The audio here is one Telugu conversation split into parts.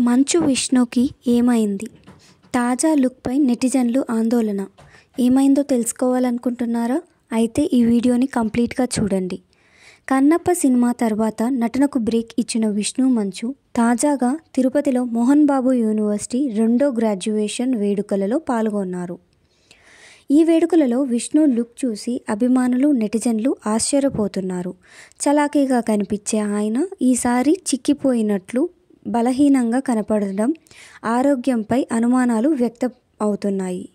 మంచు విష్ణుకి ఏమైంది? తాజా లుక్పై నెటిజన్లు ఆందోళన. ఏమైందో తెలుసుకోవాలనుకుంటున్నారా? అయితే ఈ వీడియోని కంప్లీట్గా చూడండి. కన్నప్ప సినిమా తర్వాత నటనకు బ్రేక్ ఇచ్చిన విష్ణు మంచు తాజాగా తిరుపతిలో మోహన్ బాబు యూనివర్సిటీ 2వ గ్రాడ్యుయేషన్ వేడుకలలో పాల్గొన్నారు. ఈ వేడుకలలో విష్ణు లుక్ చూసి అభిమానులు, నెటిజన్లు ఆశ్చర్యపోతున్నారు. చలాకీగా కనిపించే ఆయన ఈసారి చిక్కిపోయినట్లు, బలహీనంగా కనపడడం, ఆరోగ్యంపై అనుమానాలు వ్యక్తం అవుతున్నాయి.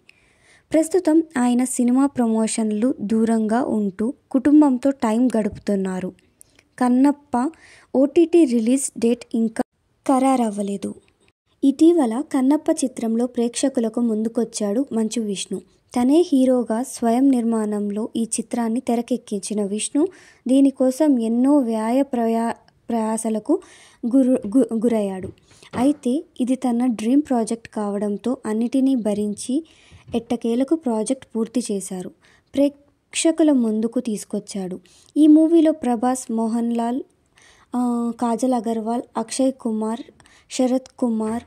ప్రస్తుతం ఆయన సినిమా ప్రమోషన్లు దూరంగా ఉంటూ కుటుంబంతో టైం గడుపుతున్నారు. కన్నప్ప ఓటీటీ రిలీజ్ డేట్ ఇంకా ఖరారవ్వలేదు. ఇటీవల కన్నప్ప చిత్రంలో ప్రేక్షకులకు ముందుకొచ్చాడు మంచు విష్ణు. తనే హీరోగా స్వయం నిర్మాణంలో ఈ చిత్రాన్ని తెరకెక్కించిన విష్ణు దీనికోసం ఎన్నో ప్రయాసలకు గురయ్యాడు. అయితే ఇది తన డ్రీమ్ ప్రాజెక్ట్ కావడంతో అన్నిటినీ భరించి ఎట్టకేలకు ప్రాజెక్ట్ పూర్తి చేశారు. ప్రేక్షకుల ముందుకు తీసుకొచ్చాడు. ఈ మూవీలో ప్రభాస్, మోహన్ లాల్, కాజల్ అగర్వాల్, అక్షయ్ కుమార్, శరత్ కుమార్,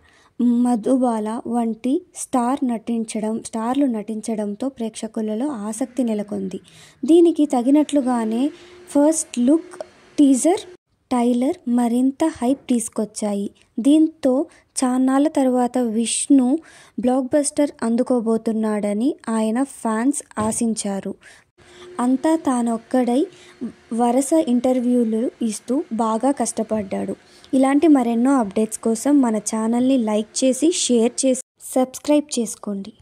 మధుబాల వంటి స్టార్లు నటించడంతో ప్రేక్షకులలో ఆసక్తి నెలకొంది. దీనికి తగినట్లుగానే ఫస్ట్ లుక్, టీజర్, ట్రైలర్ మరింత హైప్ తీసుకొచ్చాయి. దీంతో చాన్నాళ్ల తర్వాత విష్ణు బ్లాక్ బస్టర్ అందుకోబోతున్నాడని ఆయన ఫ్యాన్స్ ఆశించారు. అంతా తానొక్కడై వరుస ఇంటర్వ్యూలు ఇస్తూ బాగా కష్టపడ్డాడు. ఇలాంటి మరెన్నో అప్డేట్స్ కోసం మన ఛానల్ని లైక్ చేసి, షేర్ చేసి, సబ్స్క్రైబ్ చేసుకోండి.